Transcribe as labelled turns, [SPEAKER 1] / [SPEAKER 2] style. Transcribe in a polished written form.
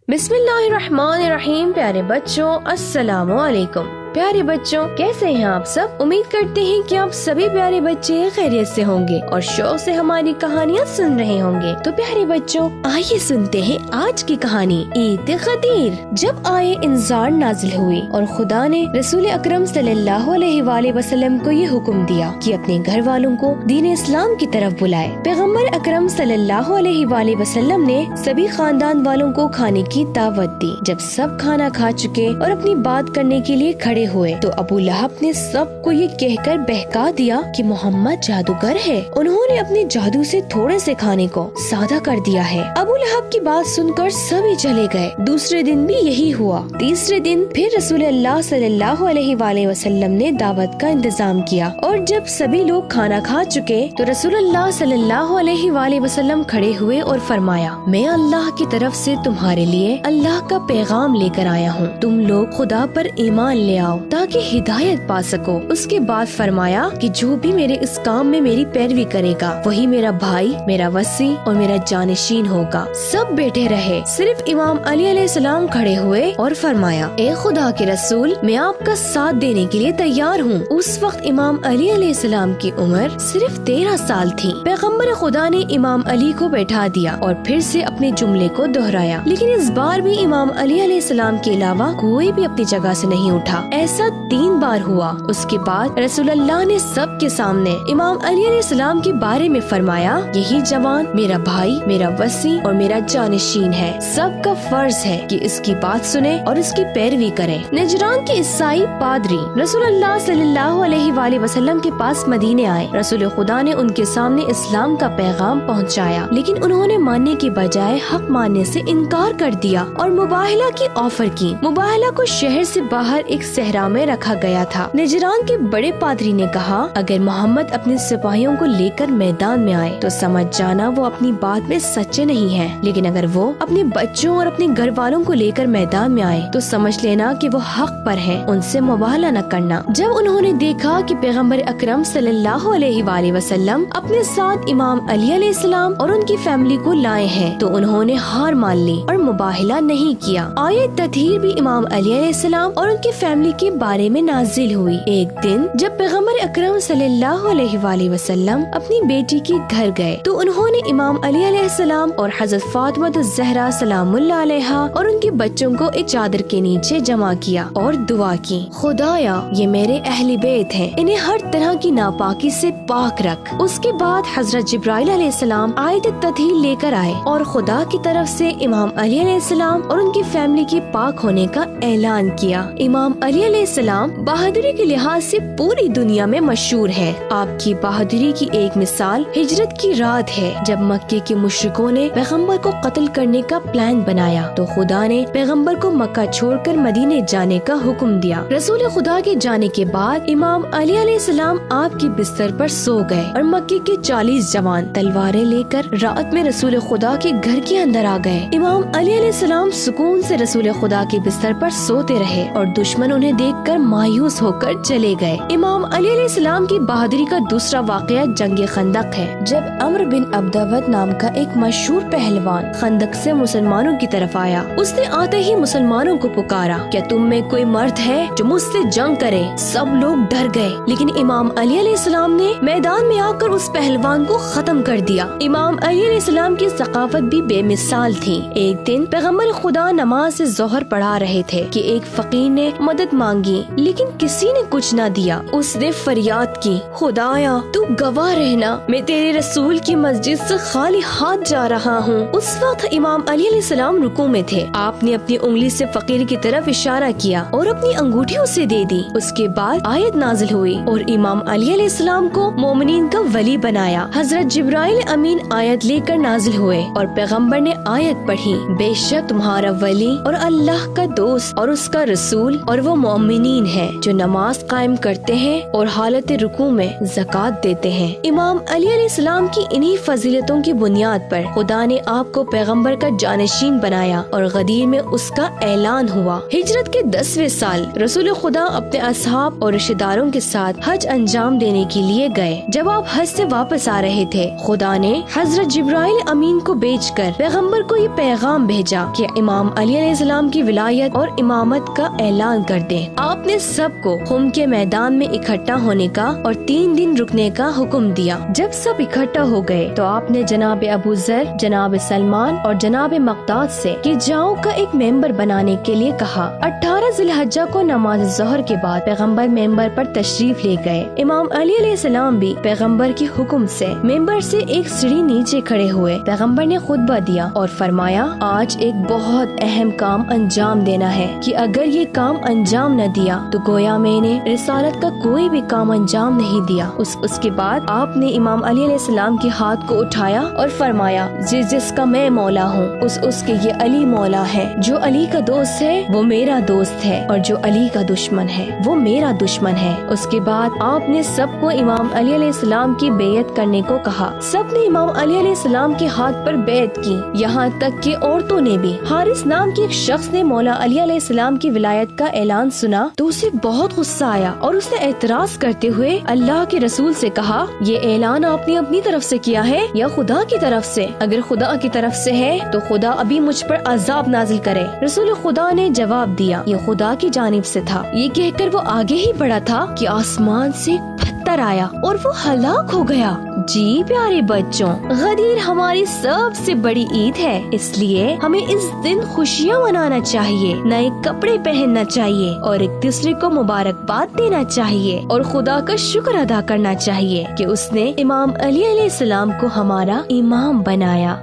[SPEAKER 1] بسم اللہ الرحمن الرحیم۔ پیارے بچوں السلام علیکم۔ پیارے بچوں کیسے ہیں آپ سب؟ امید کرتے ہیں کہ آپ سبھی پیارے بچے خیریت سے ہوں گے اور شوق سے ہماری کہانیاں سن رہے ہوں گے۔ تو پیارے بچوں آئیے سنتے ہیں آج کی کہانی عید غدیر۔ جب آئے انذار نازل ہوئی اور خدا نے رسول اکرم صلی اللہ علیہ وآلہ وسلم کو یہ حکم دیا کہ اپنے گھر والوں کو دین اسلام کی طرف بلائے۔ پیغمبر اکرم صلی اللہ علیہ وآلہ وسلم نے سبھی خاندان والوں کو کھانے کی دعوت دی۔ جب سب کھانا کھا چکے اور اپنی بات کرنے کے لیے کھڑے ہوئے تو ابو لہب نے سب کو یہ کہہ کر بہکا دیا کہ محمد جادوگر ہے۔ انہوں نے اپنے جادو سے تھوڑے سے کھانے کو سادہ کر دیا ہے۔ ابو لہب کی بات سن کر سبھی چلے گئے۔ دوسرے دن بھی یہی ہوا۔ تیسرے دن پھر رسول اللہ صلی اللہ علیہ وآلہ وسلم نے دعوت کا انتظام کیا اور جب سبھی لوگ کھانا کھا چکے تو رسول اللہ صلی اللہ علیہ وآلہ وسلم کھڑے ہوئے اور فرمایا، میں اللہ کی طرف سے تمہارے لیے اللہ کا پیغام لے کر آیا ہوں، تم لوگ خدا پر ایمان لے آؤ تاکہ ہدایت پا سکو۔ اس کے بعد فرمایا کہ جو بھی میرے اس کام میں میری پیروی کرے گا وہی میرا بھائی، میرا وصی اور میرا جانشین ہوگا۔ سب بیٹھے رہے، صرف امام علی علیہ السلام کھڑے ہوئے اور فرمایا، اے خدا کے رسول، میں آپ کا ساتھ دینے کے لیے تیار ہوں۔ اس وقت امام علی علیہ السلام کی عمر صرف 13 سال تھی۔ پیغمبر خدا نے امام علی کو بیٹھا دیا اور پھر سے اپنے جملے کو دہرایا، لیکن اس بار بھی امام علی علیہ السلام کے علاوہ کوئی بھی اپنی جگہ سے نہیں اٹھا۔ ایسا 3 بار ہوا۔ اس کے بعد رسول اللہ نے سب کے سامنے امام علی علیہ السلام کے بارے میں فرمایا، یہی جوان میرا بھائی، میرا وصی اور میرا جانشین ہے۔ سب کا فرض ہے کہ اس کی بات سنیں اور اس کی پیروی کریں۔ نجران کے عیسائی پادری رسول اللہ صلی اللہ علیہ وآلہ وسلم کے پاس مدینے آئے۔ رسول خدا نے ان کے سامنے اسلام کا پیغام پہنچایا، لیکن انہوں نے ماننے کے بجائے حق ماننے سے انکار کر دیا اور مباہلہ کی آفر کی۔ مباہلہ کو شہر سے باہر ایک صحرا میں رکھا گیا تھا۔ نجران کے بڑے پادری نے کہا، اگر محمد اپنے سپاہیوں کو لے کر میدان میں آئے تو سمجھ جانا وہ اپنی بات میں سچے نہیں ہیں، لیکن اگر وہ اپنے بچوں اور اپنے گھر والوں کو لے کر میدان میں آئے تو سمجھ لینا کہ وہ حق پر ہیں، ان سے مباہلہ نہ کرنا۔ جب انہوں نے دیکھا کہ پیغمبر اکرم صلی اللہ علیہ وآلہ وسلم اپنے ساتھ امام علی علیہ السلام اور ان کی فیملی کو لائے ہیں تو انہوں نے ہار مان لی اور مباہلہ نہیں کیا۔ آیت تطہیر بھی امام علی علیہ السلام اور ان کی فیملی کے بارے میں نازل ہوئی۔ ایک دن جب پیغمبر اکرم صلی اللہ علیہ وآلہ وسلم اپنی بیٹی کے گھر گئے تو انہوں نے امام علی علیہ السلام اور حضرت فاطمہ الزہرا سلام اللہ علیہا اور ان کے بچوں کو ایک چادر کے نیچے جمع کیا اور دعا کی، خدایا یہ میرے اہل بیت ہیں، انہیں ہر طرح کی ناپاکی سے پاک رکھ۔ اس کے بعد حضرت جبرائیل علیہ السلام آیت تطہیر لے کر آئے اور خدا کی طرف سے امام علی علیہ السلام اور ان کی فیملی کے پاک ہونے کا اعلان کیا۔ امام علی علیہ السلام بہادری کے لحاظ سے پوری دنیا میں مشہور ہے۔ آپ کی بہادری کی ایک مثال ہجرت کی رات ہے، جب مکے کے مشرکوں نے پیغمبر کو قتل کرنے کا پلان بنایا تو خدا نے پیغمبر کو مکہ چھوڑ کر مدینے جانے کا حکم دیا۔ رسول خدا کے جانے کے بعد امام علی علیہ السلام آپ کے بستر پر سو گئے اور مکے کے 40 جوان تلواریں لے کر رات میں رسول خدا کے گھر کے اندر آ گئے۔ امام علی علیہ السلام سکون سے رسول خدا کے بستر پر سوتے رہے اور دشمن انہیں دیکھ کر مایوس ہو کر چلے گئے۔ امام علی علیہ السلام کی بہادری کا دوسرا واقعہ جنگ خندق ہے، جب عمرو بن عبدود نام کا ایک مشہور پہلوان خندق سے مسلمانوں کی طرف آیا۔ اس نے آتے ہی مسلمانوں کو پکارا، کیا تم میں کوئی مرد ہے جو مجھ سے جنگ کرے؟ سب لوگ ڈر گئے، لیکن امام علی علیہ السلام نے میدان میں آ کر اس پہلوان کو ختم کر دیا۔ امام علی علیہ السلام کی ثقافت بھی بے مثال تھی۔ ایک دن پیغمبر خدا نماز ظہر پڑھا رہے تھے کہ ایک فقیر نے مدد مانگی، لیکن کسی نے کچھ نہ دیا۔ اس نے فریاد کی، خدایا تو گواہ رہنا، میں تیرے رسول کی مسجد سے خالی ہاتھ جا رہا ہوں۔ اس وقت امام علی علیہ السلام رکوع میں تھے۔ آپ نے اپنی انگلی سے فقیر کی طرف اشارہ کیا اور اپنی انگوٹھی اسے دے دی۔ اس کے بعد آیت نازل ہوئی اور امام علی علیہ السلام کو مومنین کا ولی بنایا۔ حضرت جبرائیل امین آیت لے کر نازل ہوئے اور پیغمبر نے آیت پڑھی، بے شک تمہارا ولی اور اللہ کا دوست اور اس کا رسول اور وہ مومنین ہیں جو نماز قائم کرتے ہیں اور حالت رکوع میں زکوٰۃ دیتے ہیں۔ امام علی علیہ السلام کی انہی فضیلتوں کی بنیاد پر خدا نے آپ کو پیغمبر کا جانشین بنایا اور غدیر میں اس کا اعلان ہوا۔ ہجرت کے 10ویں سال رسول خدا اپنے اصحاب اور رشتہ داروں کے ساتھ حج انجام دینے کے لیے گئے۔ جب آپ حج سے واپس آ رہے تھے، خدا نے حضرت جبرائیل امین کو بھیج کر پیغمبر کو یہ پیغام بھیجا کہ امام علی علیہ السلام کی ولایت اور امامت کا اعلان کر دیں۔ آپ نے سب کو خم کے میدان میں اکٹھا ہونے کا اور 3 دن رکنے کا حکم دیا۔ جب سب اکٹھا ہو گئے تو آپ نے جناب ابو ذر، جناب سلمان اور جناب مقداد سے کہ جاؤ کا ایک ممبر بنانے کے لیے کہا۔ 18 ذی الحجہ کو نماز ظہر کے بعد پیغمبر ممبر پر تشریف لے گئے۔ امام علی علیہ السلام بھی پیغمبر کے حکم سے ممبر سے ایک سیڑھی نیچے کھڑے ہوئے۔ پیغمبر نے خطبہ دیا اور فرمایا، آج ایک بہت اہم کام انجام دینا ہے کہ اگر یہ کام انجام نہ دیا تو گویا میں نے رسالت کا کوئی بھی کام انجام نہیں دیا۔ اس کے بعد آپ نے امام علی علیہ السلام کے ہاتھ کو اٹھایا اور فرمایا، جس کا میں مولا ہوں اس کے یہ علی مولا ہے۔ جو علی کا دوست ہے وہ میرا دوست ہے اور جو علی کا دشمن ہے وہ میرا دشمن ہے۔ اس کے بعد آپ نے سب کو امام علی علیہ السلام کی بیعت کرنے کو کہا۔ سب نے امام علی علیہ السلام کے ہاتھ پر بیعت کی، یہاں تک کہ عورتوں نے بھی۔ حارث نام کے ایک شخص نے مولا علی علیہ السلام کی ولایت کا اعلان سنا تو اسے بہت غصہ آیا اور اس نے اعتراض کرتے ہوئے اللہ کے رسول سے کہا، یہ اعلان آپ نے اپنی طرف سے کیا ہے یا خدا کی طرف سے؟ اگر خدا کی طرف سے ہے تو خدا ابھی مجھ پر عذاب نازل کرے۔ رسول خدا نے جواب دیا، یہ خدا کی جانب سے تھا۔ یہ کہہ کر وہ آگے ہی بڑھا تھا کہ آسمان سے پتھر آیا اور وہ ہلاک ہو گیا۔ جی پیارے بچوں، غدیر ہماری سب سے بڑی عید ہے، اس لیے ہمیں اس دن خوشیاں منانا چاہیے، نئے کپڑے پہننا چاہیے اور ایک دوسرے کو مبارکباد دینا چاہیے اور خدا کا شکر ادا کرنا چاہیے کہ اس نے امام علی علیہ السلام کو ہمارا امام بنایا۔